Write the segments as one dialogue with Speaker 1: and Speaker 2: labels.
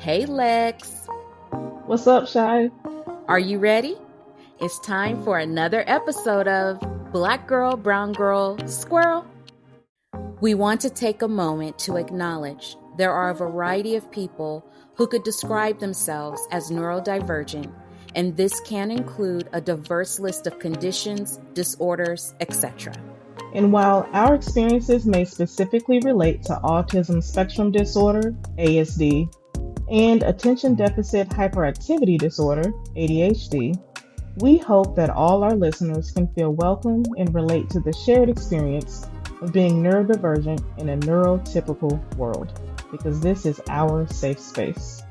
Speaker 1: Hey Lex,
Speaker 2: What's up, Shy?
Speaker 1: are you ready? It's time for another episode of Black Girl, Brown Girl, Squirrel. We want to take a moment to acknowledge there are a variety of people who could describe themselves as neurodivergent, and this can include a diverse list of conditions, disorders, etc.
Speaker 2: And while our experiences may specifically relate to autism spectrum disorder, ASD, and attention deficit hyperactivity disorder, ADHD, we hope that all our listeners can feel welcome and relate to the shared experience of being neurodivergent in a neurotypical world, because this is our safe space.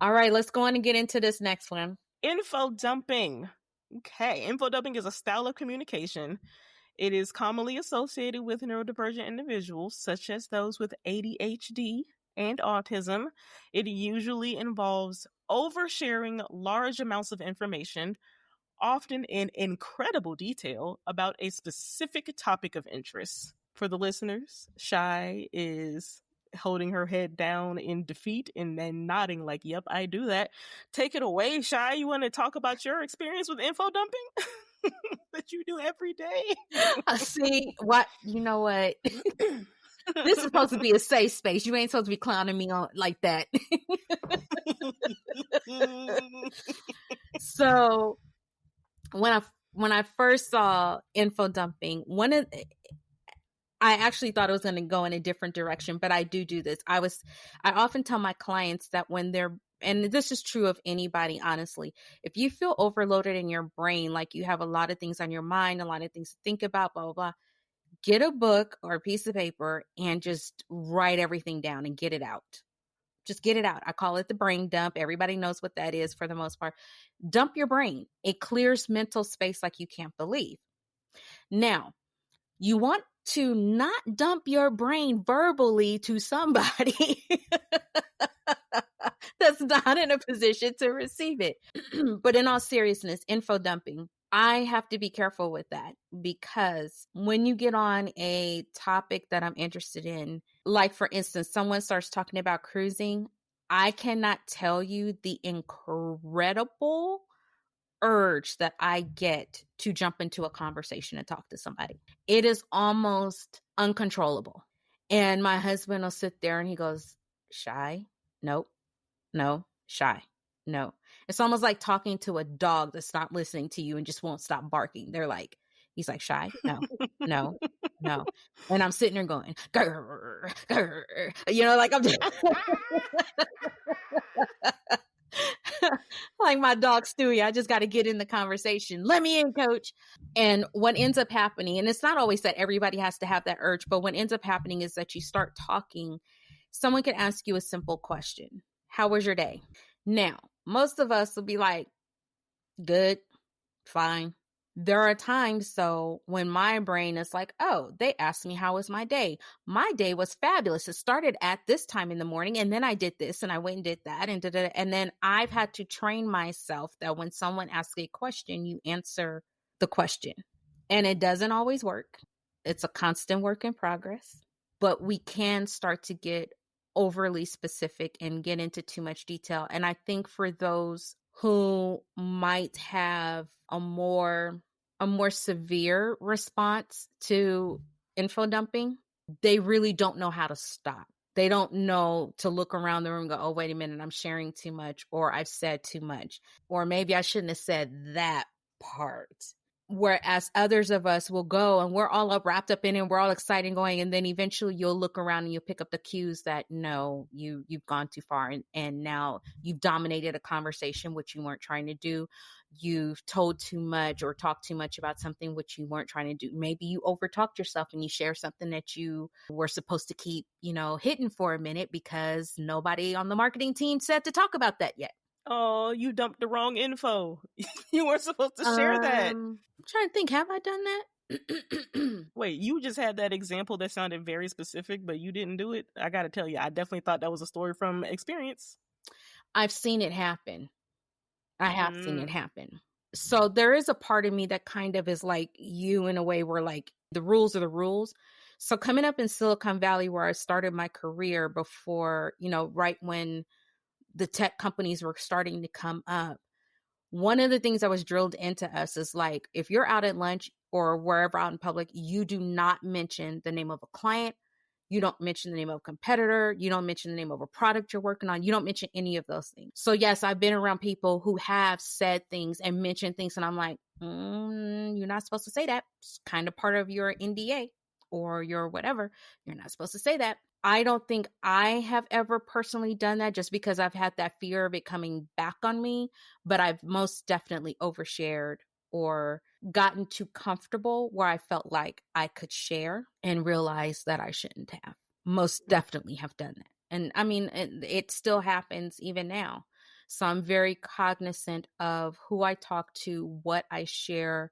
Speaker 1: All right, let's go on and get into this next one.
Speaker 3: Info dumping. Okay, info dumping is a style of communication. It is commonly associated with neurodivergent individuals, such as those with ADHD and autism. It usually involves oversharing large amounts of information, often in incredible detail, about a specific topic of interest. For the listeners, Shy is holding her head down in defeat and then nodding like, yep, I do that. Take it away, Shy. You want to talk about your experience with info dumping that you do every day?
Speaker 1: See, what? You know what? This is supposed to be a safe space. You ain't supposed to be clowning me on like that. So when I first saw info dumping, I actually thought it was going to go in a different direction, but I do this. I often tell my clients that when they're, and this is true of anybody, honestly, if you feel overloaded in your brain, like you have a lot of things on your mind, a lot of things to think about, blah, blah, blah, get a book or a piece of paper and just write everything down and get it out. Just get it out. I call it the brain dump. Everybody knows what that is for the most part. Dump your brain. It clears mental space like you can't believe. Now, you want to not dump your brain verbally to somebody that's not in a position to receive it. But in all seriousness, info dumping, I have to be careful with that, because when you get on a topic that I'm interested in, like for instance, someone starts talking about cruising, I cannot tell you the incredible urge that I get to jump into a conversation and talk to somebody. It is almost uncontrollable. And my husband will sit there and he goes, Shy? Nope. No. Shy? No. It's almost like talking to a dog that's not listening to you and just won't stop barking. He's like, Shy? No, no, no. And I'm sitting there going, grr, grr. Like I'm just like my dog Stewie. I just got to get in the conversation. Let me in, coach. And what ends up happening, and it's not always that everybody has to have that urge, but what ends up happening is that you start talking. Someone can ask you a simple question. How was your day? Now, most of us will be like, good, fine. There are times, though, when my brain is like, oh, they asked me how was my day. My day was fabulous. It started at this time in the morning, and then I did this, and I went and did that, and then I've had to train myself that when someone asks a question, you answer the question. And it doesn't always work. It's a constant work in progress. But we can start to get overly specific and get into too much detail. And I think for those who might have a more severe response to info dumping, they really don't know how to stop. They don't know to look around the room and go, oh, wait a minute, I'm sharing too much, or I've said too much, or maybe I shouldn't have said that part. Whereas others of us will go and we're all wrapped up in it and we're all excited and going, and then eventually you'll look around and you'll pick up the cues that no, you've gone too far, and now you've dominated a conversation, which you weren't trying to do. You've told too much or talked too much about something which you weren't trying to do. Maybe you overtalked yourself and you share something that you were supposed to keep, hidden for a minute because nobody on the marketing team said to talk about that yet.
Speaker 3: Oh, you dumped the wrong info. You weren't supposed to share that.
Speaker 1: I'm trying to think, have I done that?
Speaker 3: Wait, you just had that example that sounded very specific, but you didn't do it? I gotta tell you, I definitely thought that was a story from experience.
Speaker 1: I've seen it happen. I have seen it happen. So there is a part of me that kind of is like you in a way where like the rules are the rules. So coming up in Silicon Valley where I started my career before, right when the tech companies were starting to come up, one of the things that was drilled into us is like, if you're out at lunch or wherever out in public, you do not mention the name of a client. You don't mention the name of a competitor. You don't mention the name of a product you're working on. You don't mention any of those things. So yes, I've been around people who have said things and mentioned things. And I'm like, you're not supposed to say that. It's kind of part of your NDA or your whatever. You're not supposed to say that. I don't think I have ever personally done that just because I've had that fear of it coming back on me, but I've most definitely overshared or gotten too comfortable where I felt like I could share and realize that I shouldn't have. Most definitely have done that. And I mean, it still happens even now. So I'm very cognizant of who I talk to, what I share.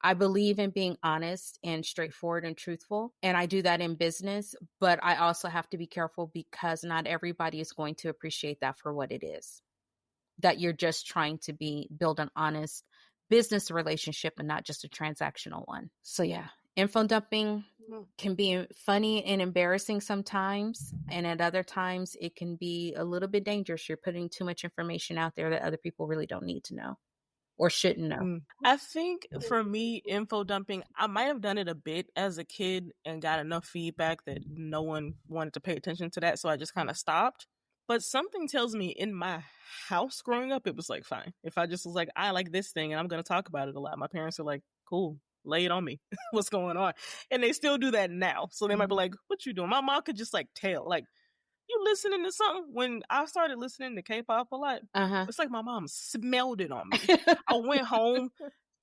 Speaker 1: I believe in being honest and straightforward and truthful. And I do that in business, but I also have to be careful because not everybody is going to appreciate that for what it is. That you're just trying to build an honest business relationship and not just a transactional one. So yeah, info dumping can be funny and embarrassing sometimes. And at other times it can be a little bit dangerous. You're putting too much information out there that other people really don't need to know or shouldn't know.
Speaker 3: I think for me, info dumping, I might have done it a bit as a kid and got enough feedback that no one wanted to pay attention to that. So I just kind of stopped. But something tells me in my house growing up, it was like, fine. If I just was like, I like this thing and I'm going to talk about it a lot, my parents are like, cool, lay it on me. What's going on? And they still do that now. So they might be like, what you doing? My mom could just like tell, like, you listening to something? When I started listening to K-pop a lot, it's like my mom smelled it on me. I went home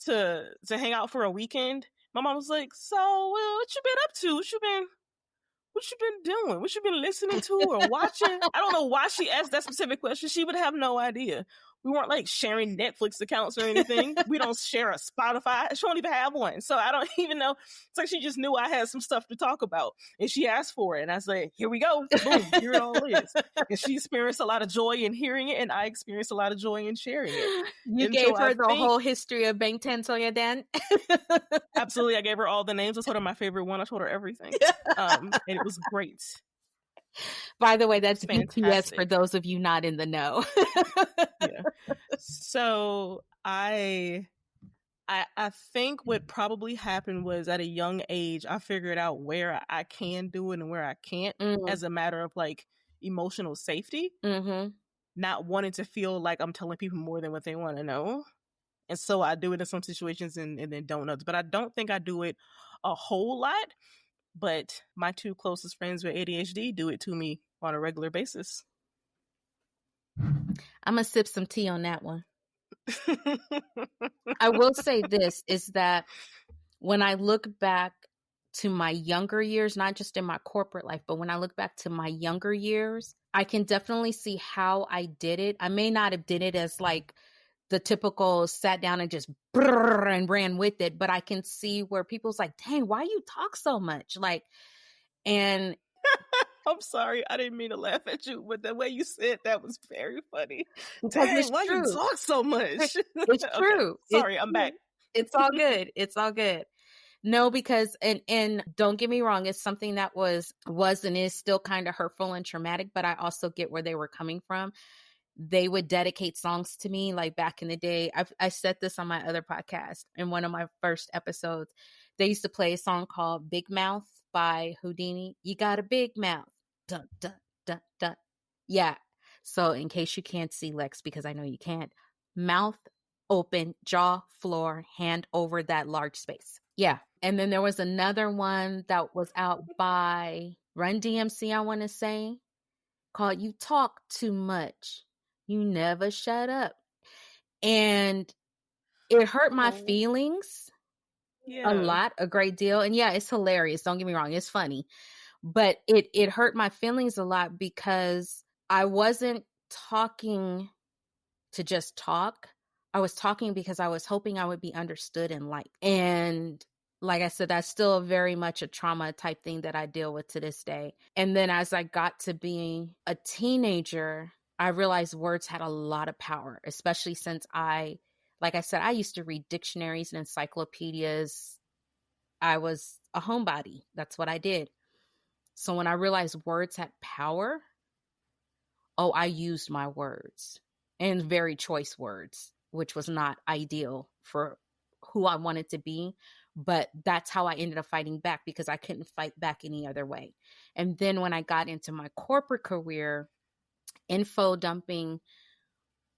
Speaker 3: to hang out for a weekend. My mom was like, so what you been up to? What you been doing? What you been listening to or watching? I don't know why she asked that specific question. She would have no idea. We weren't like sharing Netflix accounts or anything. We don't share a Spotify. She don't even have one. So I don't even know. It's like she just knew I had some stuff to talk about. And she asked for it. And I said, here we go. Boom, here it all is. And she experienced a lot of joy in hearing it. And I experienced a lot of joy in sharing it.
Speaker 1: You
Speaker 3: and
Speaker 1: gave
Speaker 3: so
Speaker 1: her the whole history of Bang Ten Soya Dan?
Speaker 3: Absolutely. I gave her all the names. I told her my favorite one. I told her everything. And it was great.
Speaker 1: By the way, that's
Speaker 3: fantastic.
Speaker 1: BTS for those of you not in the know.
Speaker 3: Yeah. So I think what probably happened was at a young age, I figured out where I can do it and where I can't as a matter of like emotional safety, not wanting to feel like I'm telling people more than what they want to know. And so I do it in some situations and then don't others. But I don't think I do it a whole lot. But my two closest friends with ADHD do it to me on a regular basis.
Speaker 1: I'm going to sip some tea on that one. I will say this is that when I look back to my younger years, not just in my corporate life, but when I look back to my younger years, I can definitely see how I did it. I may not have did it as like the typical sat down and just and ran with it, but I can see where people's like, dang, why you talk so much? Like, and
Speaker 3: I'm sorry, I didn't mean to laugh at you, but the way you said that was very funny.
Speaker 1: Dang,
Speaker 3: why you talk so much?
Speaker 1: It's true.
Speaker 3: Sorry, I'm back.
Speaker 1: It's all good. It's all good. No, because, and don't get me wrong, it's something that was and is still kind of hurtful and traumatic, but I also get where they were coming from. They would dedicate songs to me. Like back in the day, I said this on my other podcast in one of my first episodes. They used to play a song called Big Mouth by Houdini. You got a big mouth. Dun, dun, dun, dun. Yeah. So in case you can't see Lex, because I know you can't, mouth open, jaw, floor, hand over that large space. Yeah. And then there was another one that was out by Run DMC, I want to say, called You Talk Too Much. You never shut up. And it hurt my feelings a lot, a great deal. And yeah, it's hilarious. Don't get me wrong. It's funny. But it hurt my feelings a lot because I wasn't talking to just talk. I was talking because I was hoping I would be understood and liked. And like I said, that's still very much a trauma type thing that I deal with to this day. And then as I got to being a teenager, I realized words had a lot of power, especially since like I said, I used to read dictionaries and encyclopedias. I was a homebody. That's what I did. So when I realized words had power, oh, I used my words, and very choice words, which was not ideal for who I wanted to be. But that's how I ended up fighting back, because I couldn't fight back any other way. And then when I got into my corporate career, info dumping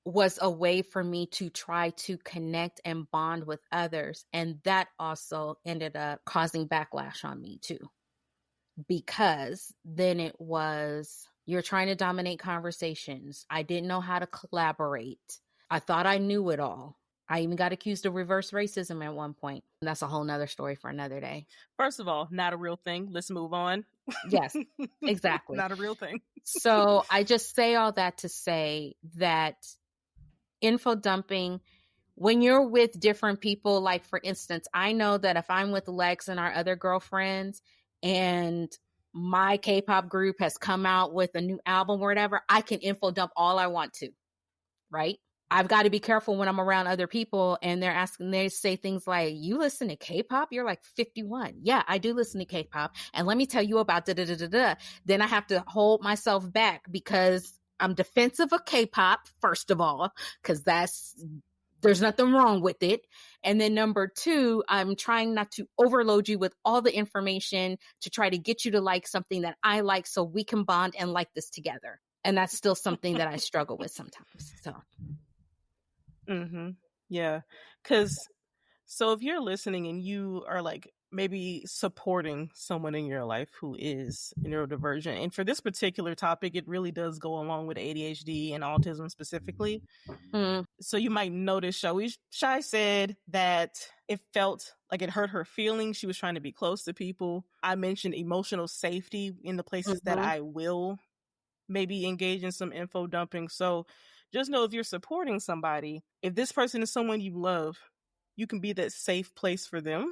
Speaker 1: was a way for me to try to connect and bond with others. And that also ended up causing backlash on me too, because then it was, you're trying to dominate conversations. I didn't know how to collaborate. I thought I knew it all. I even got accused of reverse racism at one point. That's a whole nother story for another day.
Speaker 3: First of all, not a real thing. Let's move on.
Speaker 1: Yes, exactly.
Speaker 3: Not a real thing.
Speaker 1: So I just say all that to say that info dumping, when you're with different people, like for instance, I know that if I'm with Lex and our other girlfriends and my K-pop group has come out with a new album or whatever, I can info dump all I want to, right? I've got to be careful when I'm around other people and they're asking, they say things like, you listen to K-pop? You're like 51. Yeah, I do listen to K-pop. And let me tell you about da-da-da-da-da. Then I have to hold myself back because I'm defensive of K-pop, first of all, because there's nothing wrong with it. And then number two, I'm trying not to overload you with all the information to try to get you to like something that I like so we can bond and like this together. And that's still something that I struggle with sometimes. So.
Speaker 3: Mm-hmm. Yeah. So if you're listening and you are like maybe supporting someone in your life who is neurodivergent, and for this particular topic, it really does go along with ADHD and autism specifically. So you might notice Shai said that it felt like it hurt her feelings. She was trying to be close to people. I mentioned emotional safety in the places that I will maybe engage in some info dumping. So just know, if you're supporting somebody, if this person is someone you love, you can be that safe place for them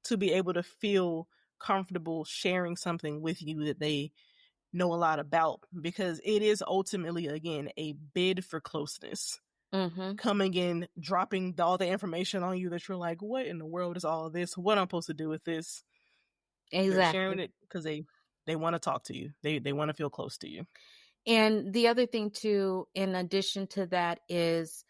Speaker 3: to be able to feel comfortable sharing something with you that they know a lot about, because it is ultimately, again, a bid for closeness. Coming in, dropping all the information on you that you're like, what in the world is all of this? What am I supposed to do with this?
Speaker 1: Exactly.
Speaker 3: They're sharing it because they want to talk to you. They want to feel close to you.
Speaker 1: And the other thing too, in addition to that, is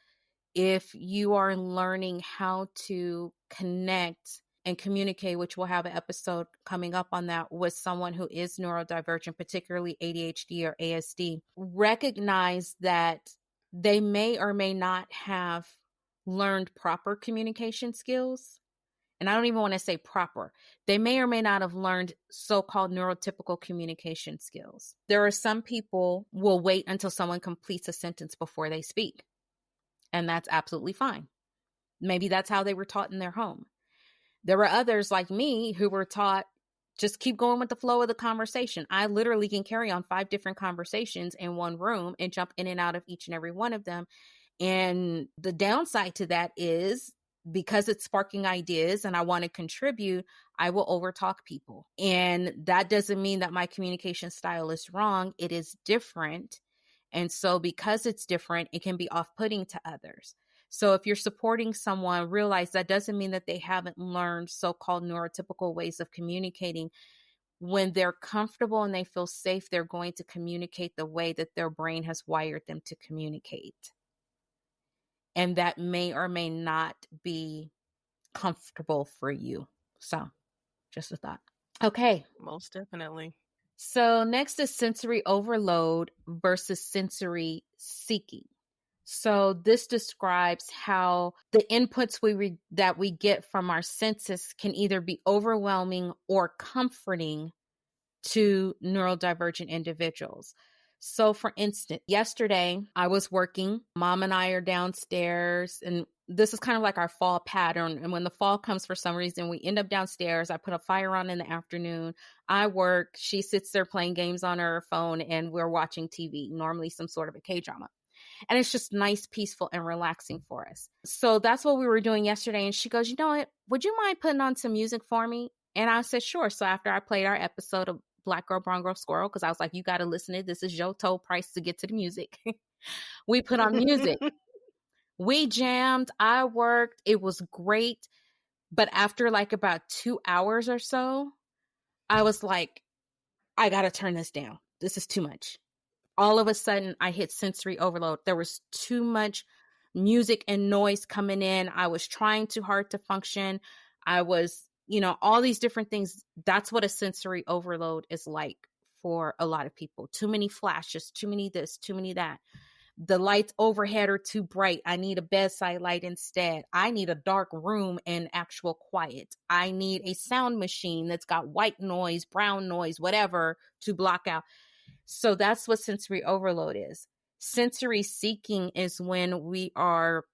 Speaker 1: if you are learning how to connect and communicate, which we'll have an episode coming up on that, with someone who is neurodivergent, particularly ADHD or ASD, recognize that they may or may not have learned proper communication skills. And I don't even want to say proper. They may or may not have learned so-called neurotypical communication skills. There are some people who will wait until someone completes a sentence before they speak. And that's absolutely fine. Maybe that's how they were taught in their home. There were others like me who were taught, just keep going with the flow of the conversation. I literally can carry on 5 different conversations in one room and jump in and out of each and every one of them. And the downside to that is, because it's sparking ideas and I want to contribute, I will overtalk people. And that doesn't mean that my communication style is wrong. It is different. And so because it's different, it can be off-putting to others. So if you're supporting someone, realize that doesn't mean that they haven't learned so-called neurotypical ways of communicating. When they're comfortable and they feel safe, they're going to communicate the way that their brain has wired them to communicate. And that may or may not be comfortable for you. So just a thought. Okay.
Speaker 3: Most definitely.
Speaker 1: So next is sensory overload versus sensory seeking. So this describes how the inputs that we get from our senses can either be overwhelming or comforting to neurodivergent individuals. So for instance, yesterday I was working, Mom and I are downstairs, and this is kind of like our fall pattern. And when the fall comes, for some reason, we end up downstairs. I put a fire on in the afternoon. I work. She sits there playing games on her phone, and we're watching TV, normally some sort of a K-drama. And it's just nice, peaceful, and relaxing for us. So that's what we were doing yesterday. And she goes, you know what? Would you mind putting on some music for me? And I said, sure. So after I played our episode of Black Girl, Brown Girl, Squirrel, because I was like, you got to listen to it. This is your toll price to get to the music. We put on music. We jammed. I worked. It was great. But after like about 2 hours or so, I was like, I got to turn this down. This is too much. all of a sudden I hit sensory overload. There was too much music and noise coming in. I was trying too hard to function. I was, all these different things. That's what a sensory overload is like for a lot of people. Too many flashes, too many this, too many that. The lights overhead are too bright. I need a bedside light instead. I need a dark room and actual quiet. I need a sound machine that's got white noise, brown noise, whatever to block out. So that's what sensory overload is. Sensory seeking is when we are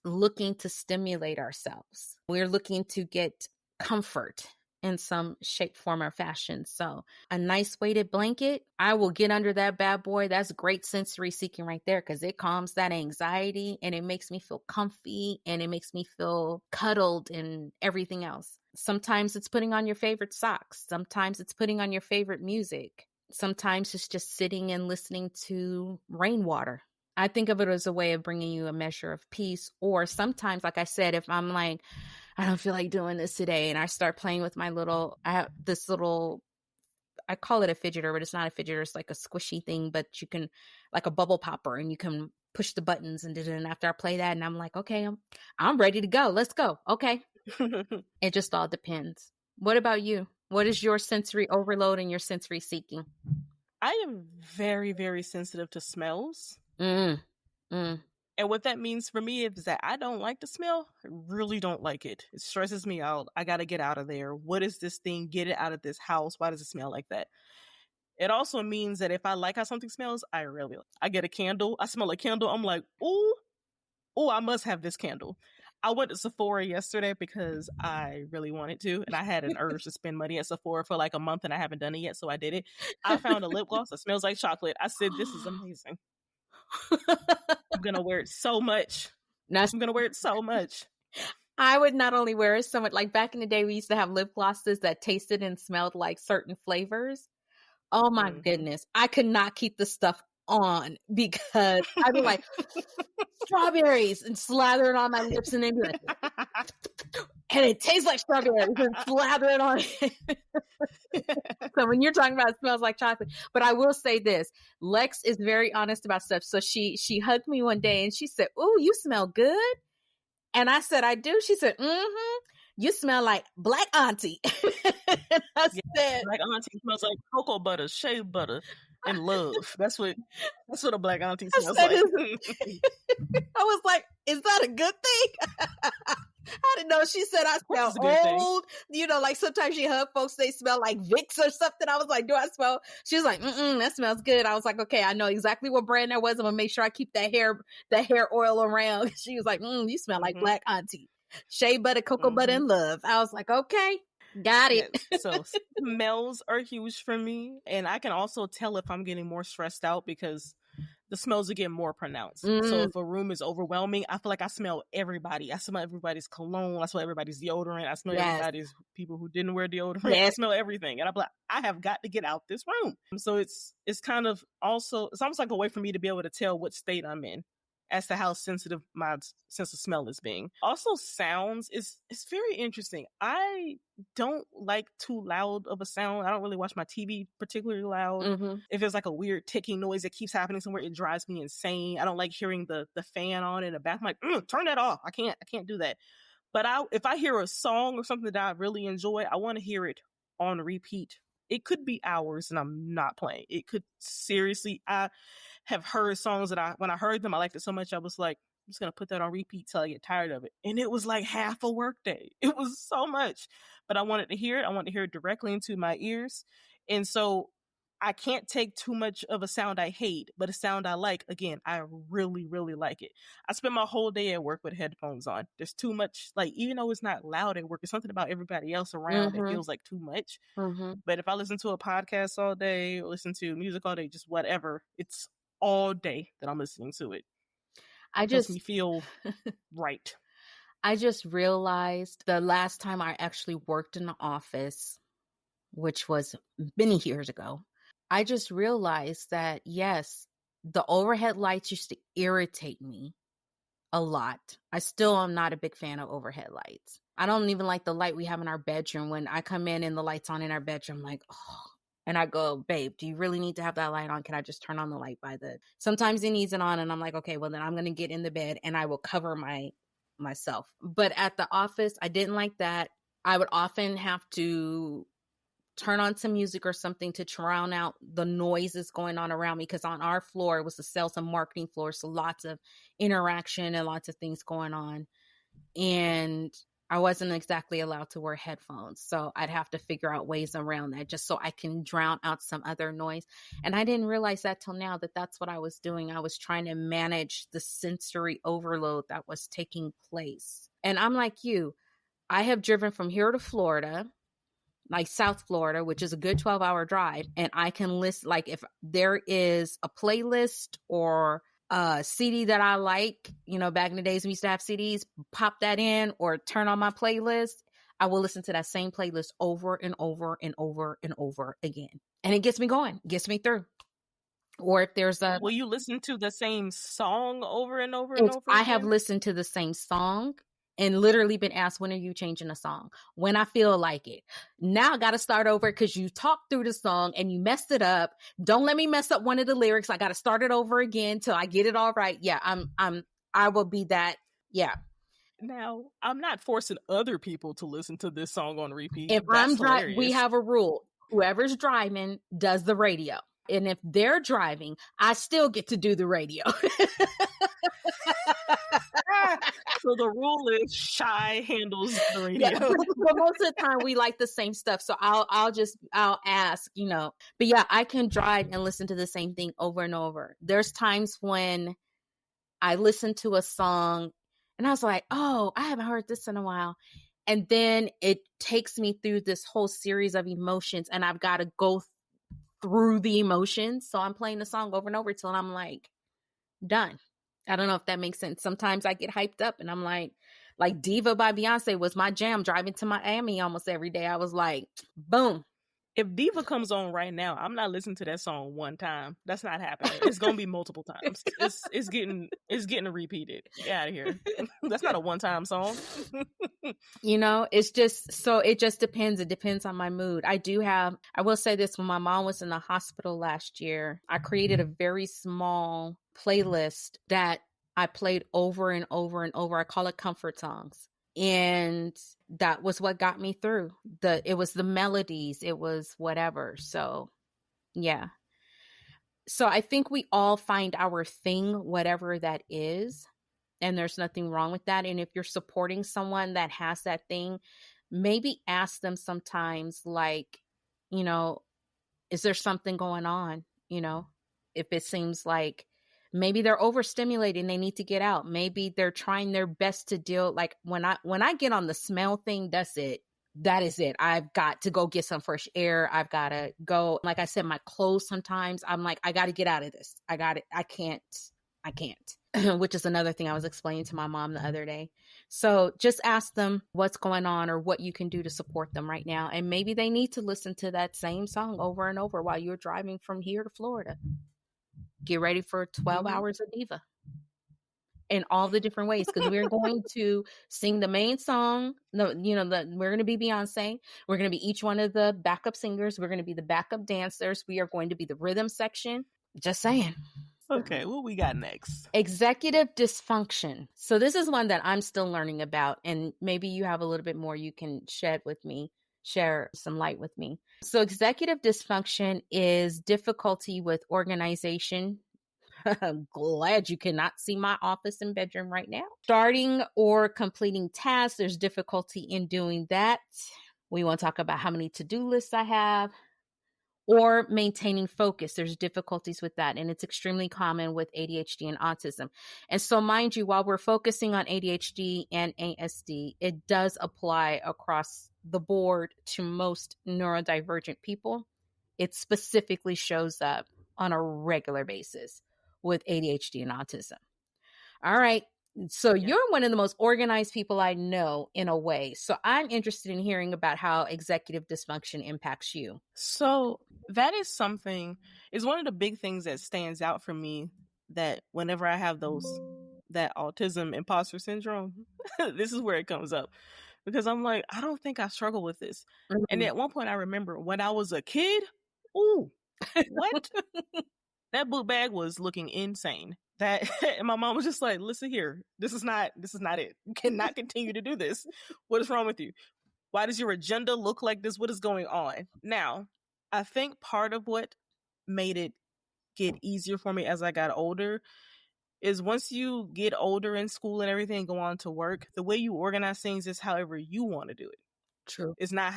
Speaker 1: looking to stimulate ourselves. We're looking to get comfort in some shape, form, or fashion. So a nice weighted blanket, I will get under that bad boy. That's great sensory seeking right there, because it calms that anxiety and it makes me feel comfy and it makes me feel cuddled and everything else. Sometimes it's putting on your favorite socks. Sometimes it's putting on your favorite music. Sometimes it's just sitting and listening to rainwater. I think of it as a way of bringing you a measure of peace. Or sometimes, like I said, if I'm like, I don't feel like doing this today, and I start playing with I have this little, I call it a fidgeter, but it's not a fidgeter. It's like a squishy thing, but you can, like a bubble popper, and you can push the buttons and after I play that, and I'm like, okay, I'm ready to go. Let's go. Okay. It just all depends. What about you? What is your sensory overload and your sensory seeking?
Speaker 3: I am very, very sensitive to smells. And what that means for me is that I don't like the smell. I really don't like it. It stresses me out. I got to get out of there. What is this thing? Get it out of this house. Why does it smell like that? It also means that if I like how something smells, I get a candle. I smell a candle. I'm like, ooh, I must have this candle. I went to Sephora yesterday because I really wanted to, and I had an urge to spend money at Sephora for like a month, and I haven't done it yet, so I did it. I found a lip gloss that smells like chocolate. I said, this is amazing. I'm going to wear it so much.
Speaker 1: I would not only wear it so much, like back in the day, we used to have lip glosses that tasted and smelled like certain flavors. Oh my goodness. I could not keep the stuff on because I'd be like, strawberries, and slather it on my lips, and then be like, and it tastes like strawberries, and slather it on. So when you're talking about it smells like chocolate, but I will say this, Lex is very honest about stuff. So she hugged me one day and she said, "Ooh, you smell good." And I said, "I do." She said, "You smell like Black Auntie." And I said,
Speaker 3: Black Auntie smells like cocoa butter, shea butter, and love. That's what a Black Auntie smells like.
Speaker 1: I was like, is that a good thing? I didn't know. She said I smell old. Like sometimes you hug folks, they smell like Vicks or something. I was like, do I smell? She was like, that smells good. I was like, okay, I know exactly what brand that was. I'm gonna make sure I keep that hair oil around. She was like, you smell like Black Auntie. Shea butter, cocoa butter, and love. I was like, okay, got it.
Speaker 3: So smells are huge for me. And I can also tell if I'm getting more stressed out because the smells are getting more pronounced. So if a room is overwhelming, I feel like I smell everybody. I smell everybody's cologne. I smell everybody's deodorant. I smell everybody's people who didn't wear deodorant. I smell everything. And I'm like, I have got to get out this room. So it's kind of also, it's almost like a way for me to be able to tell what state I'm in as to how sensitive my sense of smell is being. Also, sounds it's very interesting. I don't like too loud of a sound. I don't really watch my TV particularly loud. If there's like a weird ticking noise that keeps happening somewhere, it drives me insane. I don't like hearing the fan on in the back. I'm like, turn that off. I can't do that. But if I hear a song or something that I really enjoy, I want to hear it on repeat. It could be hours and I'm not playing. It could seriously, I have heard songs that when I heard them, I liked it so much, I was like, I'm just going to put that on repeat till I get tired of it. And it was like half a workday. It was so much, but I wanted to hear it. I wanted to hear it directly into my ears. And so I can't take too much of a sound I hate, but a sound I like, again, I really, really like it. I spend my whole day at work with headphones on. There's too much, like, even though it's not loud at work, it's something about everybody else around that feels like too much. But if I listen to a podcast all day, or listen to music all day, just whatever, it's all day that I'm listening to it. It makes me feel right.
Speaker 1: I just realized the last time I actually worked in the office, which was many years ago, I just realized that, yes, the overhead lights used to irritate me a lot. I still am not a big fan of overhead lights. I don't even like the light we have in our bedroom. When I come in and the light's on in our bedroom, I'm like, oh, And I go, babe, do you really need to have that light on? Can I just turn on the light by the, sometimes he needs it on and I'm like, okay, well then I'm going to get in the bed and I will cover myself. But at the office, I didn't like that. I would often have to turn on some music or something to drown out the noises going on around me, because on our floor, it was a sales and marketing floor. So lots of interaction and lots of things going on. And I wasn't exactly allowed to wear headphones. So I'd have to figure out ways around that just so I can drown out some other noise. And I didn't realize that till now, that that's what I was doing. I was trying to manage the sensory overload that was taking place. And I'm like you, I have driven from here to Florida, like South Florida, which is a good 12-hour drive. And I can list, like if there is a playlist or a CD that I like, you know, back in the days we used to have CDs, pop that in or turn on my playlist. I will listen to that same playlist over and over and over and over again. And it gets me going, gets me through. Or if there's a...
Speaker 3: Will you listen to the same song over and over and over
Speaker 1: I
Speaker 3: again?
Speaker 1: have listened to the same song and literally been asked, when are you changing a song? When I feel like it. Now I got to start over because you talked through the song and you messed it up. Don't let me mess up one of the lyrics. I got to start it over again till I get it all right. Yeah, I will be that. Yeah.
Speaker 3: Now, I'm not forcing other people to listen to this song on repeat.
Speaker 1: If I'm driving, we have a rule. Whoever's driving does the radio. And if they're driving, I still get to do the radio.
Speaker 3: So the rule is Shy handles the radio.
Speaker 1: Yeah, but most of the time we like the same stuff. So I'll ask, you know. But yeah, I can drive and listen to the same thing over and over. There's times when I listen to a song and I was like, oh, I haven't heard this in a while. And then it takes me through this whole series of emotions and I've got to go through the emotions. So I'm playing the song over and over till I'm like, done. I don't know if that makes sense. Sometimes I get hyped up and I'm like Diva by Beyonce was my jam driving to Miami almost every day. I was like, boom.
Speaker 3: If Diva comes on right now, I'm not listening to that song one time. That's not happening. It's going to be multiple times. It's getting repeated. Get out of here. That's not a one-time song.
Speaker 1: You know, it's just, so it just depends. It depends on my mood. I will say this, when my mom was in the hospital last year, I created a very small playlist that I played over and over and over. I call it comfort songs. And that was what got me through. It was the melodies, it was whatever. So yeah. So I think we all find our thing, whatever that is. And there's nothing wrong with that. And if you're supporting someone that has that thing, maybe ask them sometimes, like, you know, is there something going on? You know, if it seems like maybe they're overstimulated and they need to get out. Maybe they're trying their best to deal. Like when I get on the smell thing, that's it. That is it. I've got to go get some fresh air. I've got to go. Like I said, my clothes, sometimes I'm like, I got to get out of this. I can't. Which is another thing I was explaining to my mom the other day. So just ask them what's going on or what you can do to support them right now. And maybe they need to listen to that same song over and over while you're driving from here to Florida. Get ready for 12 hours of Diva in all the different ways, because we're going to sing the main song. We're going to be Beyonce. We're going to be each one of the backup singers. We're going to be the backup dancers. We are going to be the rhythm section. Just saying.
Speaker 3: Okay, what we got next?
Speaker 1: Executive dysfunction. So this is one that I'm still learning about, and maybe you have a little bit more you can share some light with me. So executive dysfunction is difficulty with organization. I'm glad you cannot see my office and bedroom right now. Starting or completing tasks, there's difficulty in doing that. We want to talk about how many to-do lists I have. Or maintaining focus. There's difficulties with that. And it's extremely common with ADHD and autism. And so mind you, while we're focusing on ADHD and ASD, it does apply across the board to most neurodivergent people. It specifically shows up on a regular basis with ADHD and autism. All right. So you're one of the most organized people I know in a way. So I'm interested in hearing about how executive dysfunction impacts you.
Speaker 3: So that is one of the big things that stands out for me, that whenever I have that autism imposter syndrome, this is where it comes up, because I'm like, I don't think I struggle with this. Mm-hmm. And at one point I remember when I was a kid, Ooh, what? That book bag was looking insane. That and my mom was just like, listen here, this is not it. You cannot continue to do this. What is wrong with you? Why does your agenda look like this? What is going on? Now, I think part of what made it get easier for me as I got older is once you get older in school and everything, go on to work, the way you organize things is however you want to do it.
Speaker 1: True.
Speaker 3: It's not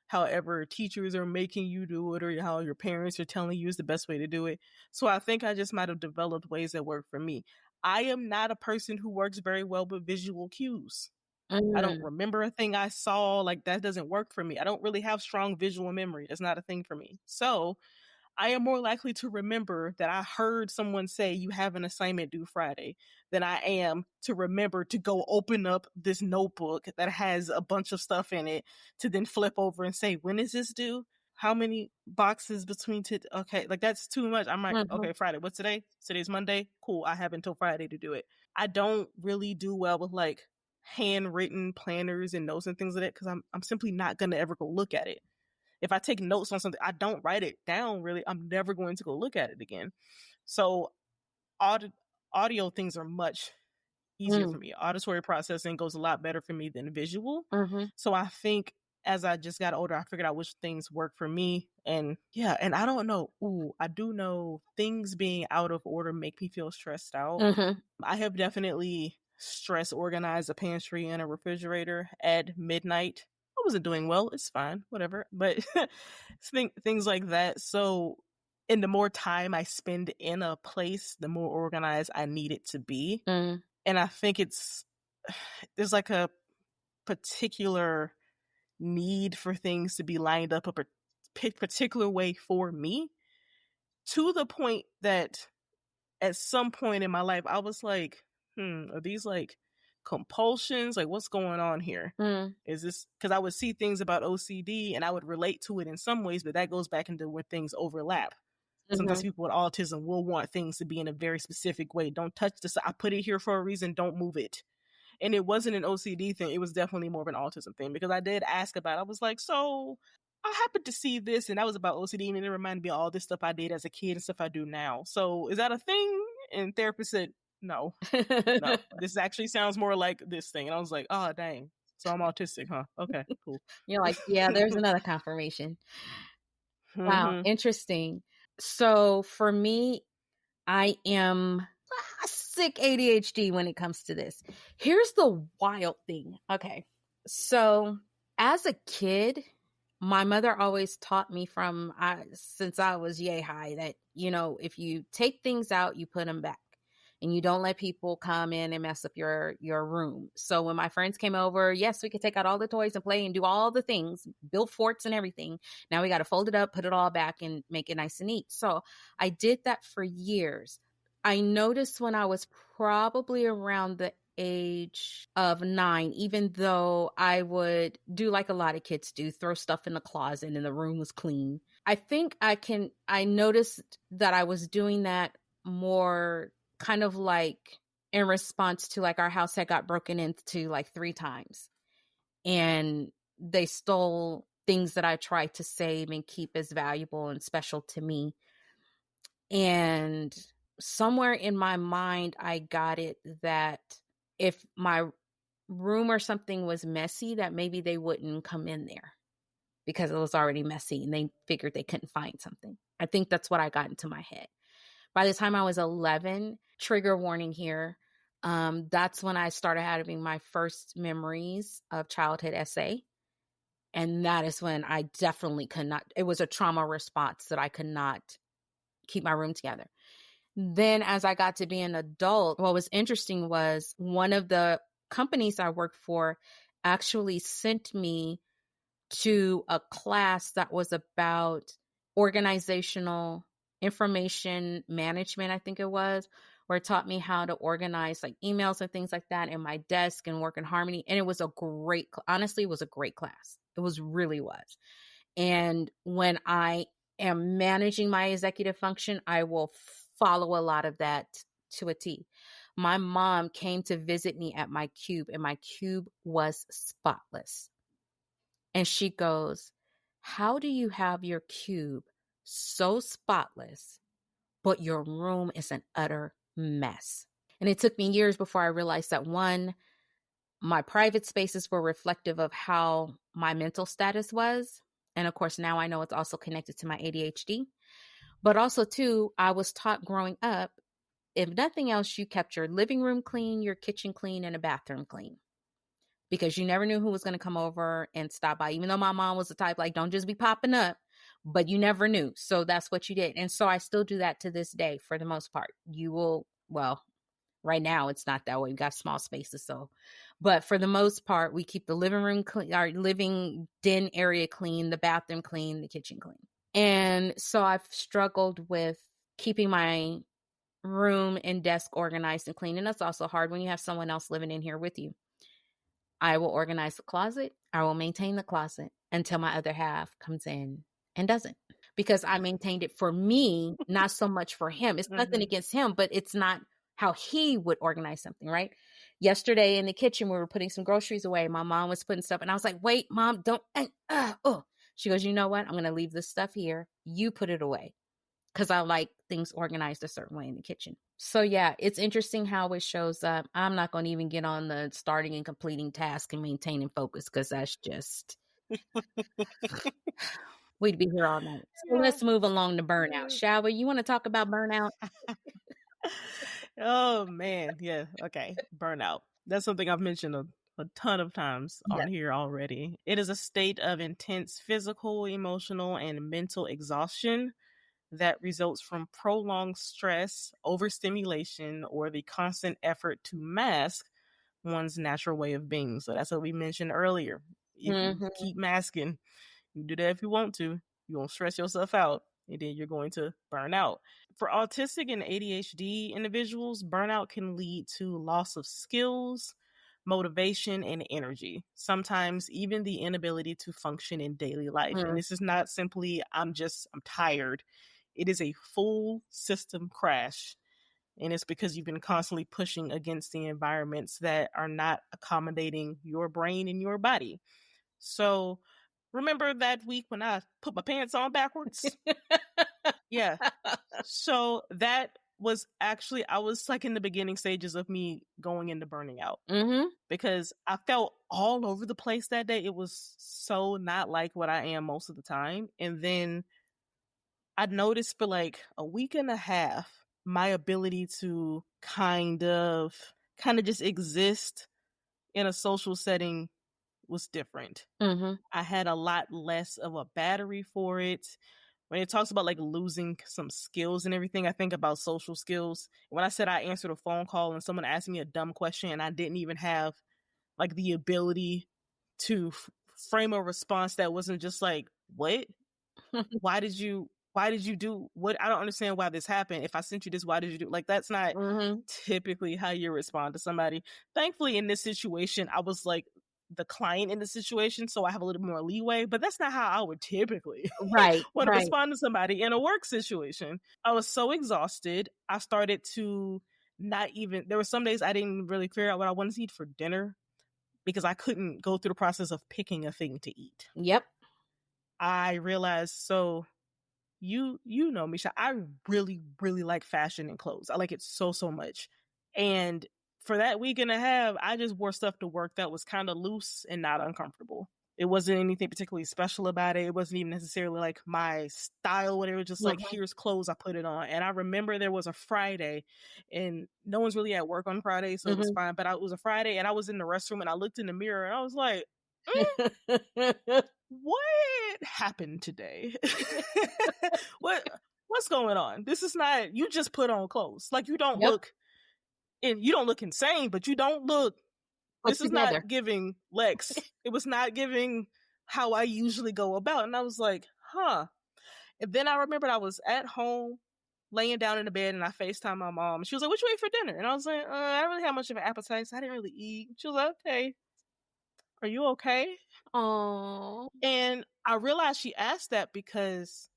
Speaker 3: however teachers are making you do it or how your parents are telling you is the best way to do it. So I think I just might have developed ways that work for me. I am not a person who works very well with visual cues. I don't remember a thing I saw. Like, that doesn't work for me. I don't really have strong visual memory. That's not a thing for me. So I am more likely to remember that I heard someone say you have an assignment due Friday than I am to remember to go open up this notebook that has a bunch of stuff in it to then flip over and say, when is this due? How many boxes between okay, like that's too much. I'm like, okay, Friday. What's today? Today's Monday. Cool. I have until Friday to do it. I don't really do well with like handwritten planners and notes and things like that because I'm simply not gonna ever go look at it. If I take notes on something, I don't write it down really. I'm never going to go look at it again. So audio things are much easier for me. Auditory processing goes a lot better for me than visual. So I think as I just got older, I figured out which things work for me. And yeah, and I don't know. I do know things being out of order make me feel stressed out. I have definitely stress organized a pantry and a refrigerator at midnight. I wasn't doing well. It's fine, whatever. But things like that. So, and the more time I spend in a place, the more organized I need it to be. And I think there's like a particular need for things to be lined up a particular way for me, to the point that at some point in my life, I was like, are these like compulsions? Like, what's going on here? Is this because I would see things about OCD and I would relate to it in some ways, but that goes back into where things overlap. Sometimes people with autism will want things to be in a very specific way. Don't touch this. I put it here for a reason. Don't move it. And it wasn't an OCD thing. It was definitely more of an autism thing because I did ask about it. I was like, so I happened to see this and that was about OCD and it reminded me of all this stuff I did as a kid and stuff I do now. So is that a thing? And therapist said, no, this actually sounds more like this thing. And I was like, oh, dang. So I'm autistic, huh? Okay, cool.
Speaker 1: You're like, yeah, there's another confirmation. Wow, interesting. So for me, I am sick ADHD when it comes to this. Here's the wild thing. Okay. So as a kid, my mother always taught me since I was yay high that, if you take things out, you put them back. And you don't let people come in and mess up your room. So when my friends came over, yes, we could take out all the toys and play and do all the things, build forts and everything. Now we got to fold it up, put it all back and make it nice and neat. So I did that for years. I noticed when I was probably around the age of 9, even though I would do like a lot of kids do, throw stuff in the closet and the room was clean. I think I noticed that I was doing that more kind of like in response to like our house had got broken into like 3 times and they stole things that I tried to save and keep as valuable and special to me. And somewhere in my mind, I got it that if my room or something was messy, that maybe they wouldn't come in there because it was already messy and they figured they couldn't find something. I think that's what I got into my head. By the time I was 11, trigger warning here, that's when I started having my first memories of childhood SA. And that is when I definitely could not, it was a trauma response that I could not keep my room together. Then as I got to be an adult, what was interesting was one of the companies I worked for actually sent me to a class that was about organizational information management, I think it was, where it taught me how to organize like emails and things like that in my desk and work in harmony. And it was honestly, it was a great class. It really was. And when I am managing my executive function, I will follow a lot of that to a T. My mom came to visit me at my cube and my cube was spotless. And she goes, how do you have your cube so spotless, but your room is an utter mess. And it took me years before I realized that, one, my private spaces were reflective of how my mental status was. And of course, now I know it's also connected to my ADHD. But also, two, I was taught growing up, if nothing else, you kept your living room clean, your kitchen clean, and a bathroom clean. Because you never knew who was going to come over and stop by. Even though my mom was the type, like, don't just be popping up, but you never knew. So that's what you did. And so I still do that to this day for the most part. You will, well, right now it's not that way. We've got small spaces. So, but for the most part, we keep the living room clean, our living den area clean, the bathroom clean, the kitchen clean. And so I've struggled with keeping my room and desk organized and clean. And that's also hard when you have someone else living in here with you. I will organize the closet. I will maintain the closet until my other half comes in and doesn't. Because I maintained it for me, not so much for him. It's nothing against him, but it's not how he would organize something, right? Yesterday in the kitchen, we were putting some groceries away. My mom was putting stuff, and I was like, wait, Mom, don't. She goes, you know what? I'm going to leave this stuff here. You put it away. Because I like things organized a certain way in the kitchen. So yeah, it's interesting how it shows up. I'm not going to even get on the starting and completing task and maintaining focus, because that's just, we'd be here all night. So let's move along to burnout. Shall we? You want to talk about burnout?
Speaker 3: Oh, man. Yeah. Okay. Burnout. That's something I've mentioned a ton of times on here already. It is a state of intense physical, emotional, and mental exhaustion that results from prolonged stress, overstimulation, or the constant effort to mask one's natural way of being. So that's what we mentioned earlier. If you keep masking, you do that if you want to, you're going to stress yourself out, and then you're going to burn out. For autistic and ADHD individuals, burnout can lead to loss of skills, motivation, and energy. Sometimes even the inability to function in daily life. And this is not simply, I'm tired. It is a full system crash. And it's because you've been constantly pushing against the environments that are not accommodating your brain and your body. So remember that week when I put my pants on backwards? Yeah. So that was actually, I was like in the beginning stages of me going into burning out. Because I felt all over the place that day. It was so not like what I am most of the time. And then I noticed for like a week and a half, my ability to kind of just exist in a social setting was different. I had a lot less of a battery for it. When it talks about like losing some skills and everything, I think about social skills. When I said I answered a phone call and someone asked me a dumb question and I didn't even have like the ability to frame a response that wasn't just like, what? Why did you do what? I don't understand why this happened. If I sent you this, why did you do? Like, that's not typically how you respond to somebody. Thankfully, in this situation, I was like the client in the situation, so I have a little more leeway, but that's not how I would typically want to respond to somebody in a work situation. I was so exhausted. I started to there were some days I didn't really figure out what I wanted to eat for dinner because I couldn't go through the process of picking a thing to eat.
Speaker 1: Yep.
Speaker 3: I realized, so you know, Misha, I really, really like fashion and clothes. I like it so much. And for that week and a half, I just wore stuff to work that was kind of loose and not uncomfortable. It wasn't anything particularly special about it. It wasn't even necessarily like my style, whatever. Just like, here's clothes, I put it on. And I remember there was a Friday and no one's really at work on Friday, so it was fine. But it was a Friday and I was in the restroom and I looked in the mirror and I was like, what happened today? What's going on? This is not, you just put on clothes. Like, you don't look, and you don't look insane, but you don't look, this is not giving Lex. It was not giving how I usually go about. And I was like, huh. And then I remembered I was at home laying down in the bed and I FaceTimed my mom. She was like, what you ate for dinner? And I was like, I don't really have much of an appetite, so I didn't really eat. She was like, okay. Are you okay?
Speaker 1: Oh.
Speaker 3: And I realized she asked that because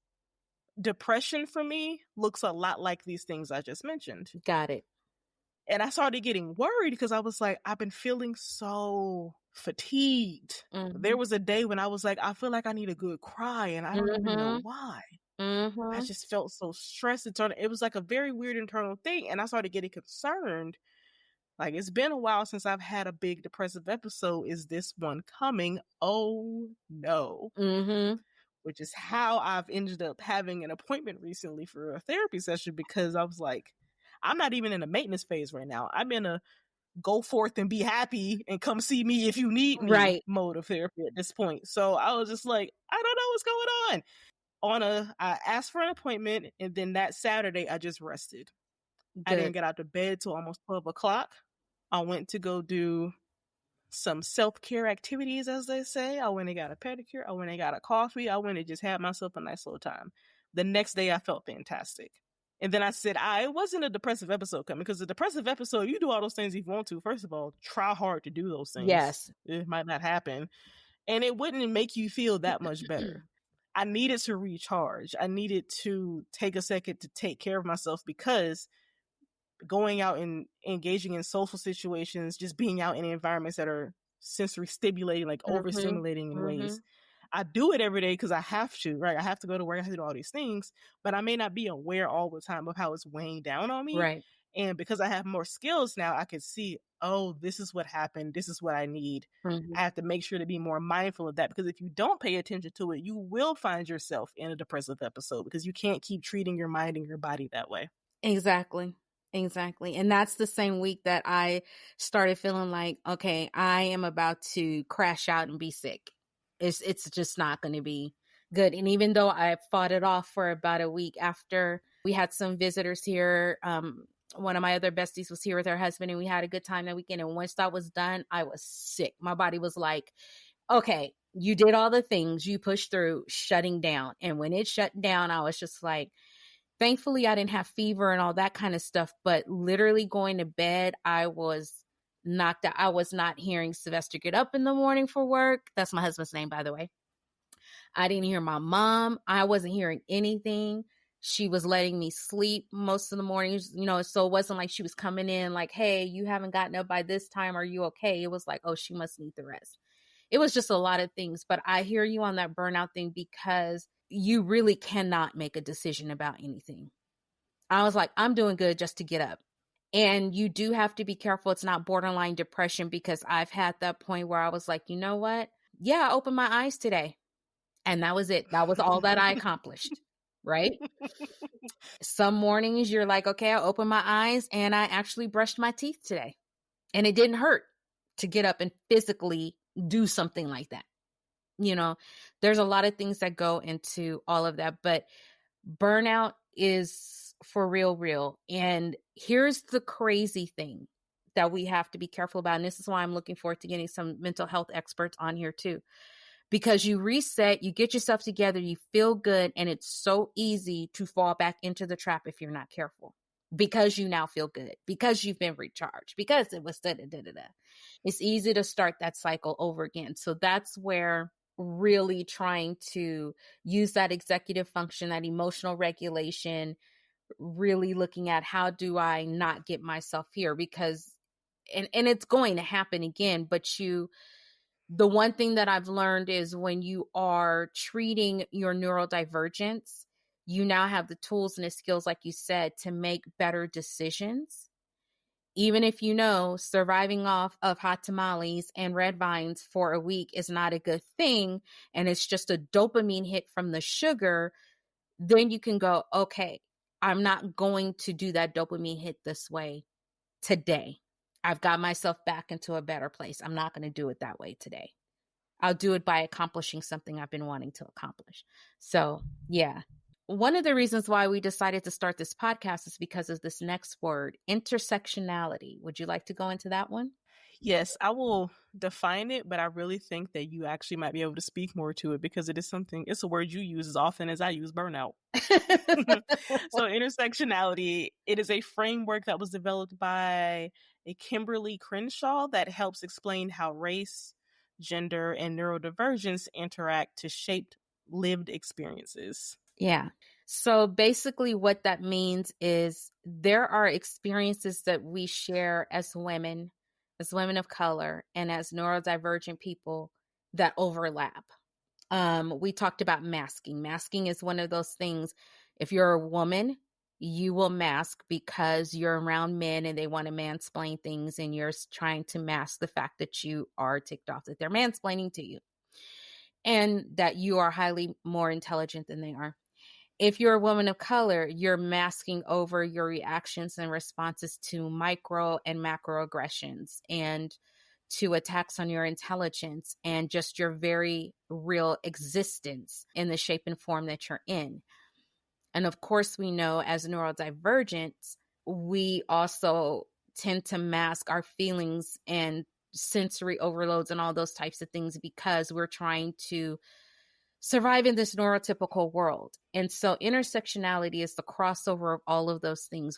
Speaker 3: depression for me looks a lot like these things I just mentioned.
Speaker 1: Got it.
Speaker 3: And I started getting worried because I was like, I've been feeling so fatigued. There was a day when I was like, I feel like I need a good cry and I don't even know why. I just felt so stressed. It was like a very weird internal thing. And I started getting concerned. Like, it's been a while since I've had a big depressive episode. Is this one coming? Oh, no. Which is how I've ended up having an appointment recently for a therapy session, because I was like, I'm not even in a maintenance phase right now. I'm in a go forth and be happy and come see me if you need me mode of therapy at this point. So I was just like, I don't know what's going on. I asked for an appointment, and then that Saturday I just rested. Good. I didn't get out of bed till almost 12 o'clock. I went to go do some self-care activities, as they say. I went and got a pedicure. I went and got a coffee. I went and just had myself a nice little time. The next day I felt fantastic. And then I said, it wasn't a depressive episode coming, because the depressive episode, you do all those things if you want to. First of all, try hard to do those things.
Speaker 1: Yes.
Speaker 3: It might not happen. And it wouldn't make you feel that much better. I needed to recharge. I needed to take a second to take care of myself, because going out and engaging in social situations, just being out in environments that are sensory stimulating, like overstimulating in ways. I do it every day because I have to, right? I have to go to work. I have to do all these things, but I may not be aware all the time of how it's weighing down on me.
Speaker 1: Right.
Speaker 3: And because I have more skills now, I can see, oh, this is what happened. This is what I need. I have to make sure to be more mindful of that, because if you don't pay attention to it, you will find yourself in a depressive episode, because you can't keep treating your mind and your body that way.
Speaker 1: Exactly. And that's the same week that I started feeling like, okay, I am about to crash out and be sick. It's just not going to be good. And even though I fought it off for about a week, after we had some visitors here, one of my other besties was here with her husband, and we had a good time that weekend. And once that was done, I was sick. My body was like, okay, you did all the things, you pushed through, shutting down. And when it shut down, I was just like, thankfully I didn't have fever and all that kind of stuff, but literally going to bed, I was knocked out. I was not hearing Sylvester get up in the morning for work. That's my husband's name, by the way. I didn't hear my mom. I wasn't hearing anything. She was letting me sleep most of the mornings, so it wasn't like she was coming in like, hey, you haven't gotten up by this time. Are you okay? It was like, oh, she must need the rest. It was just a lot of things. But I hear you on that burnout thing, because you really cannot make a decision about anything. I was like, I'm doing good just to get up. And you do have to be careful it's not borderline depression, because I've had that point where I was like, you know what? Yeah, I opened my eyes today. And that was it. That was all that I accomplished, right? Some mornings you're like, okay, I opened my eyes and I actually brushed my teeth today. And it didn't hurt to get up and physically do something like that. There's a lot of things that go into all of that, but burnout is for real. And here's the crazy thing that we have to be careful about. And this is why I'm looking forward to getting some mental health experts on here too, because you reset, you get yourself together, you feel good. And it's so easy to fall back into the trap if you're not careful, because you now feel good, because you've been recharged, because it was da-da-da-da-da. It's easy to start that cycle over again. So that's where really trying to use that executive function, that emotional regulation, really looking at how do I not get myself here, because, and it's going to happen again, but the one thing that I've learned is when you are treating your neurodivergence, you now have the tools and the skills, like you said, to make better decisions. Even if surviving off of hot tamales and red vines for a week is not a good thing, and it's just a dopamine hit from the sugar, then you can go, okay, I'm not going to do that dopamine hit this way today. I've got myself back into a better place. I'm not going to do it that way today. I'll do it by accomplishing something I've been wanting to accomplish. So, yeah. One of the reasons why we decided to start this podcast is because of this next word, intersectionality. Would you like to go into that one?
Speaker 3: Yes, I will define it, but I really think that you actually might be able to speak more to it, because it's a word you use as often as I use burnout. So intersectionality, it is a framework that was developed by a Kimberly Crenshaw that helps explain how race, gender, and neurodivergence interact to shape lived experiences.
Speaker 1: Yeah. So basically what that means is there are experiences that we share as women of color, and as neurodivergent people that overlap. We talked about masking. Masking is one of those things. If you're a woman, you will mask because you're around men and they want to mansplain things, and you're trying to mask the fact that you are ticked off that they're mansplaining to you and that you are highly more intelligent than they are. If you're a woman of color, you're masking over your reactions and responses to micro and macroaggressions and to attacks on your intelligence and just your very real existence in the shape and form that you're in. And of course, we know as neurodivergents, we also tend to mask our feelings and sensory overloads and all those types of things because we're trying to survive in this neurotypical world. And so intersectionality is the crossover of all of those things.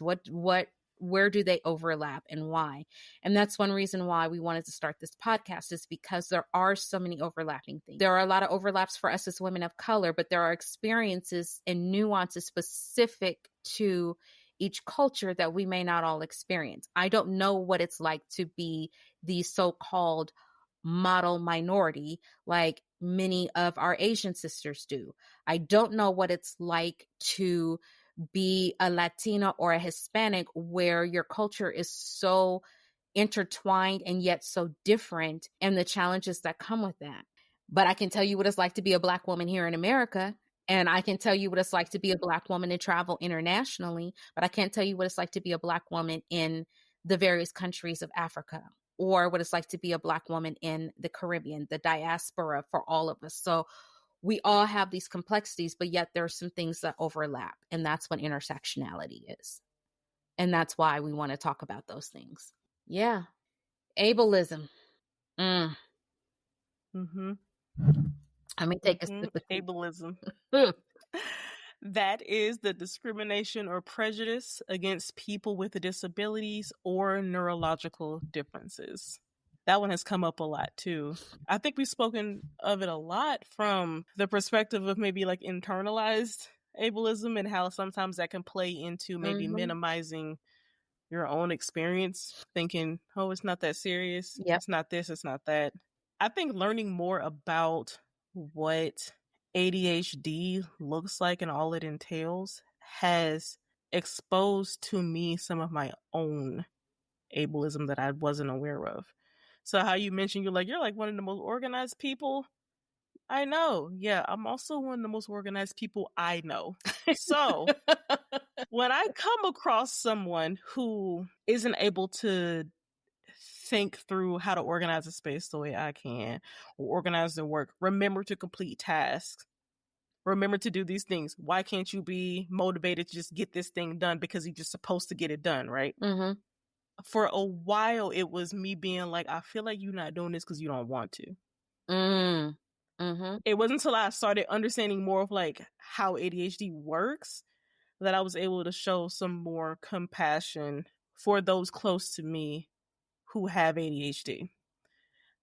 Speaker 1: Where do they overlap and why? And that's one reason why we wanted to start this podcast, is because there are so many overlapping things. There are a lot of overlaps for us as women of color, but there are experiences and nuances specific to each culture that we may not all experience. I don't know what it's like to be the so-called model minority like many of our Asian sisters do. I don't know what it's like to be a Latina or a Hispanic where your culture is so intertwined and yet so different, and the challenges that come with that. But I can tell you what it's like to be a Black woman here in America, and I can tell you what it's like to be a Black woman and travel internationally, but I can't tell you what it's like to be a Black woman in the various countries of Africa, or what it's like to be a Black woman in the Caribbean, the diaspora for all of us. So we all have these complexities, but yet there are some things that overlap. And that's what intersectionality is. And that's why we want to talk about those things. Yeah. Ableism. Mm.
Speaker 3: Mm-hmm.
Speaker 1: Let me take a sip of tea.
Speaker 3: Ableism. That is the discrimination or prejudice against people with disabilities or neurological differences. That one has come up a lot too. I think we've spoken of it a lot from the perspective of maybe like internalized ableism and how sometimes that can play into maybe minimizing your own experience, thinking, oh, it's not that serious.
Speaker 1: Yep.
Speaker 3: It's not this, it's not that. I think learning more about what ADHD looks like and all it entails has exposed to me some of my own ableism that I wasn't aware of. So how you mentioned you're like one of the most organized people I know. Yeah, I'm also one of the most organized people I know. So when I come across someone who isn't able to think through how to organize a space the way I can, or organize their work, remember to complete tasks, remember to do these things. Why can't you be motivated to just get this thing done because you're just supposed to get it done, right?
Speaker 1: Mm-hmm.
Speaker 3: For a while, it was me being like, I feel like you're not doing this because you don't want to.
Speaker 1: Mm-hmm.
Speaker 3: It wasn't until I started understanding more of like how ADHD works that I was able to show some more compassion for those close to me who have ADHD.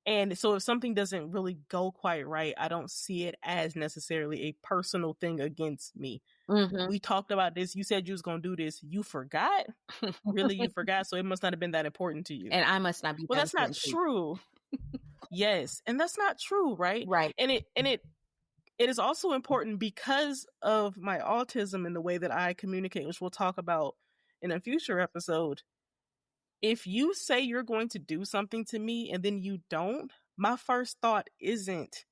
Speaker 3: And so if something doesn't really go quite right, I don't see it as necessarily a personal thing against me.
Speaker 1: Mm-hmm.
Speaker 3: We talked about this. You said you was going to do this. You forgot? Really, you forgot? So it must not have been that important to you.
Speaker 1: And I must not be.
Speaker 3: Well, that's not true. Yes. And that's not true, right?
Speaker 1: Right.
Speaker 3: And it is also important because of my autism and the way that I communicate, which we'll talk about in a future episode. If you say you're going to do something to me and then you don't, my first thought isn't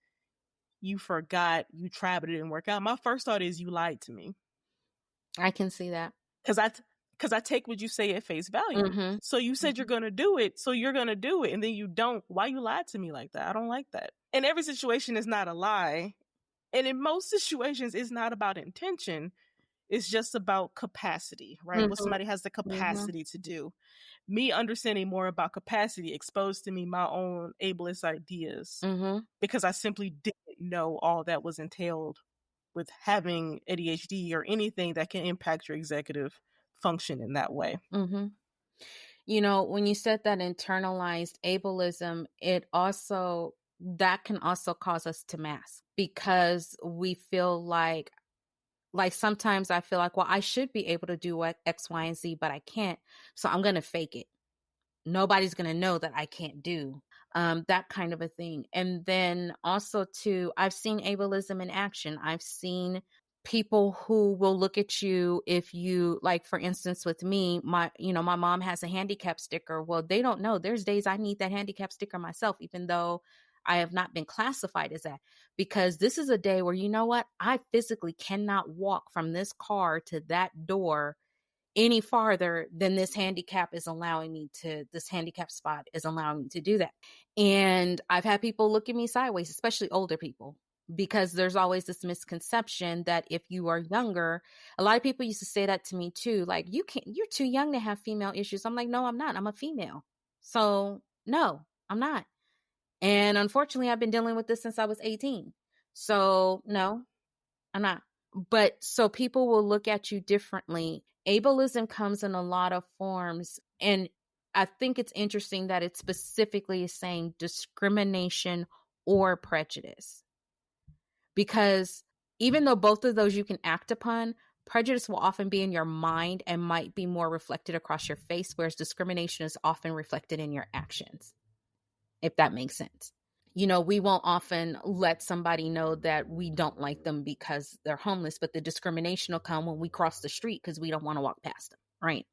Speaker 3: you forgot, you tried, but it didn't work out. My first thought is you lied to me.
Speaker 1: I can see that.
Speaker 3: Because I take what you say at face value.
Speaker 1: Mm-hmm.
Speaker 3: So you said you're going to do it, so you're going to do it, and then you don't. Why you lied to me like that? I don't like that. And every situation is not a lie. And in most situations, it's not about intention. It's just about capacity, right?
Speaker 1: Mm-hmm.
Speaker 3: What somebody has the capacity to do. Me understanding more about capacity exposed to me my own ableist ideas because I simply didn't know all that was entailed with having ADHD or anything that can impact your executive function in that way.
Speaker 1: Mm-hmm. You know, when you said that internalized ableism, that can also cause us to mask because we feel like sometimes I feel like, well, I should be able to do what X, Y, and Z, but I can't. So I'm going to fake it. Nobody's going to know that I can't do. that kind of a thing. And then also too, I've seen ableism in action. I've seen people who will look at you if you, like, for instance, with me, my mom has a handicap sticker. Well, they don't know there's days I need that handicap sticker myself, even though I have not been classified as that, because this is a day where, you know what, I physically cannot walk from this car to that door any farther than this handicap spot is allowing me to do that. And I've had people look at me sideways, especially older people, because there's always this misconception that if you are younger, a lot of people used to say that to me too, like, you're too young to have female issues. I'm like, no, I'm not. I'm a female. So no, I'm not. And unfortunately, I've been dealing with this since I was 18. So no, I'm not. But so people will look at you differently. Ableism comes in a lot of forms. And I think it's interesting that it specifically is saying discrimination or prejudice. Because even though both of those you can act upon, prejudice will often be in your mind and might be more reflected across your face, whereas discrimination is often reflected in your actions, if that makes sense. We won't often let somebody know that we don't like them because they're homeless, but the discrimination will come when we cross the street because we don't want to walk past them, right?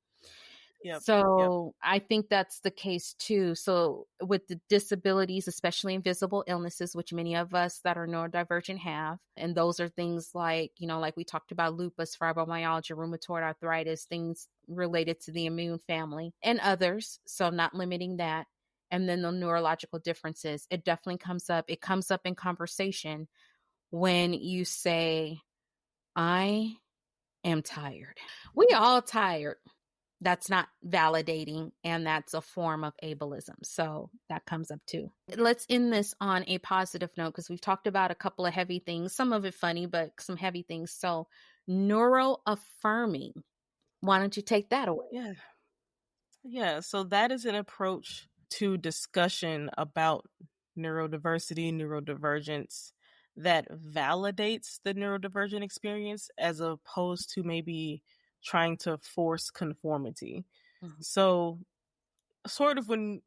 Speaker 3: Yep.
Speaker 1: So I think that's the case too. So with the disabilities, especially invisible illnesses, which many of us that are neurodivergent have, and those are things like, like we talked about, lupus, fibromyalgia, rheumatoid arthritis, things related to the immune family and others. So not limiting that. And then the neurological differences, it definitely comes up. It comes up in conversation when you say, I am tired. We all tired. That's not validating, and that's a form of ableism. So that comes up too. Let's end this on a positive note, because we've talked about a couple of heavy things, some of it funny, but some heavy things. So neuroaffirming, why don't you take that away?
Speaker 3: Yeah. So that is an approach to discussion about neurodiversity, neurodivergence, that validates the neurodivergent experience as opposed to maybe trying to force conformity. Mm-hmm. So sort of when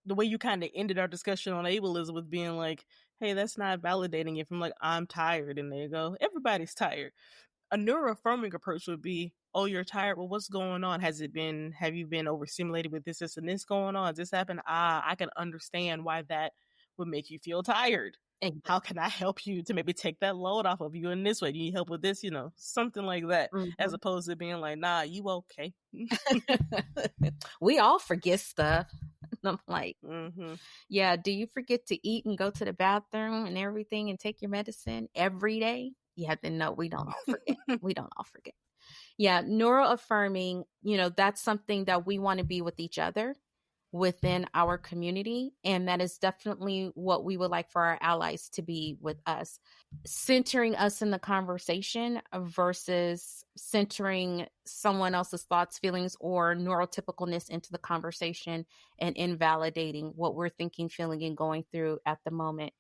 Speaker 3: the way you kind of ended our discussion on ableism with being like, hey, that's not validating it, from like, I'm tired, and there you go, everybody's tired. A neuroaffirming approach would be, oh, you're tired. Well, what's going on? Have you been overstimulated with this, and this going on? Has this happened? I can understand why that would make you feel tired. Exactly. How can I help you to maybe take that load off of you in this way? Do you need help with this? Something like that, as opposed to being like, nah, you okay.
Speaker 1: We all forget stuff. I'm like, yeah, do you forget to eat and go to the bathroom and everything and take your medicine every day? Yeah, then no, we don't all forget. We don't all forget. Yeah, neuroaffirming, that's something that we want to be with each other within our community. And that is definitely what we would like for our allies to be with us. Centering us in the conversation versus centering someone else's thoughts, feelings, or neurotypicalness into the conversation and invalidating what we're thinking, feeling, and going through at the moment.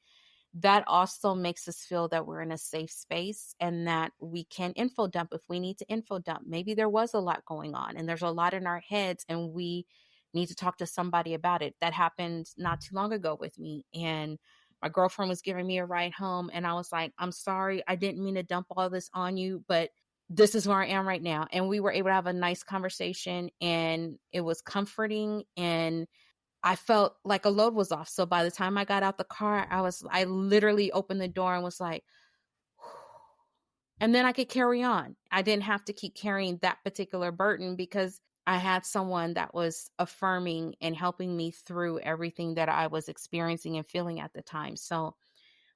Speaker 1: That also makes us feel that we're in a safe space and that we can info dump if we need to info dump. Maybe there was a lot going on and there's a lot in our heads and we need to talk to somebody about it. That happened not too long ago with me. And my girlfriend was giving me a ride home and I was like, I'm sorry, I didn't mean to dump all this on you, but this is where I am right now. And we were able to have a nice conversation and it was comforting and I felt like a load was off. So by the time I got out the car, I literally opened the door and was like, and then I could carry on. I didn't have to keep carrying that particular burden because I had someone that was affirming and helping me through everything that I was experiencing and feeling at the time. So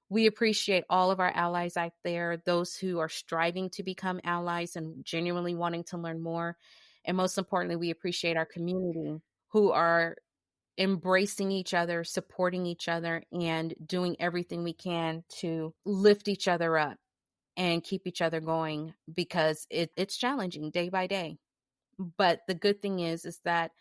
Speaker 1: we appreciate all of our allies out there, those who are striving to become allies and genuinely wanting to learn more. And most importantly, we appreciate our community who are embracing each other, supporting each other, and doing everything we can to lift each other up and keep each other going because it's challenging day by day. But the good thing is that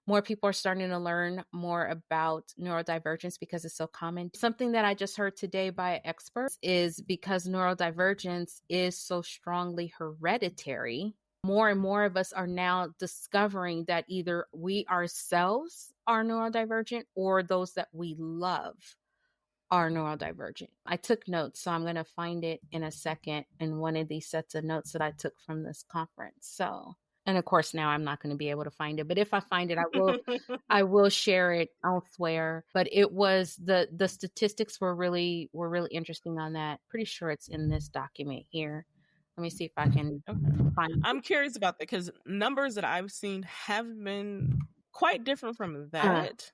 Speaker 1: more people are starting to learn more about neurodivergence because it's so common. Something that I just heard today by experts is because neurodivergence is so strongly hereditary, More and more of us are now discovering that either we ourselves are neurodivergent or those that we love are neurodivergent. I took notes, so I'm going to find it in a second in one of these sets of notes that I took from this conference. So, and of course now I'm not going to be able to find it, but if I find it, I will share it elsewhere. But it was the statistics were really interesting on that. Pretty sure it's in this document here. Let me see if I can find it.
Speaker 3: I'm curious about that because numbers that I've seen have been quite different from that.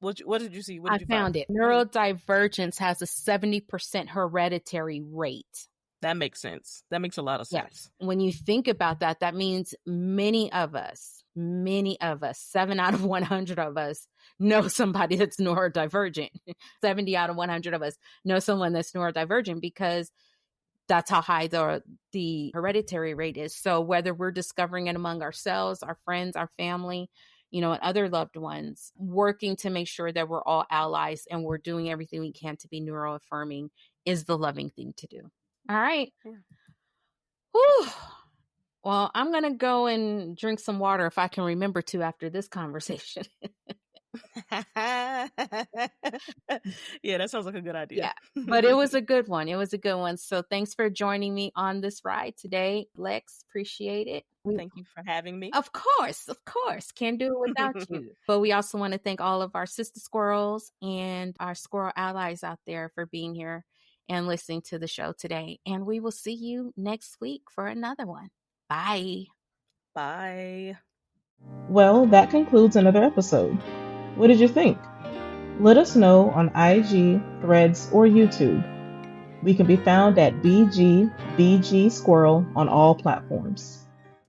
Speaker 3: What did you see? What did you
Speaker 1: found
Speaker 3: find?
Speaker 1: it. Neurodivergence has a 70% hereditary rate.
Speaker 3: That makes sense. That makes a lot of sense.
Speaker 1: Yes. When you think about that, that means many of us, 7 out of 100 of us know somebody that's neurodivergent. 70 out of 100 of us know someone that's neurodivergent because that's how high the hereditary rate is. So whether we're discovering it among ourselves, our friends, our family, and other loved ones, working to make sure that we're all allies and we're doing everything we can to be neuroaffirming is the loving thing to do. All right. Yeah. Whew. Well, I'm going to go and drink some water if I can remember to after this conversation.
Speaker 3: Yeah, that sounds like a good idea.
Speaker 1: Yeah, but it was a good one. So thanks for joining me on this ride today, Lex. Appreciate it.
Speaker 3: Thank you for having me.
Speaker 1: Of course. Can't do it without you. But we also want to thank all of our sister squirrels and our squirrel allies out there for being here and listening to the show today. And we will see you next week for another one. Bye.
Speaker 3: Bye.
Speaker 2: Well, that concludes another episode. What did you think? Let us know on IG, Threads, or YouTube. We can be found at BG Squirrel on all platforms.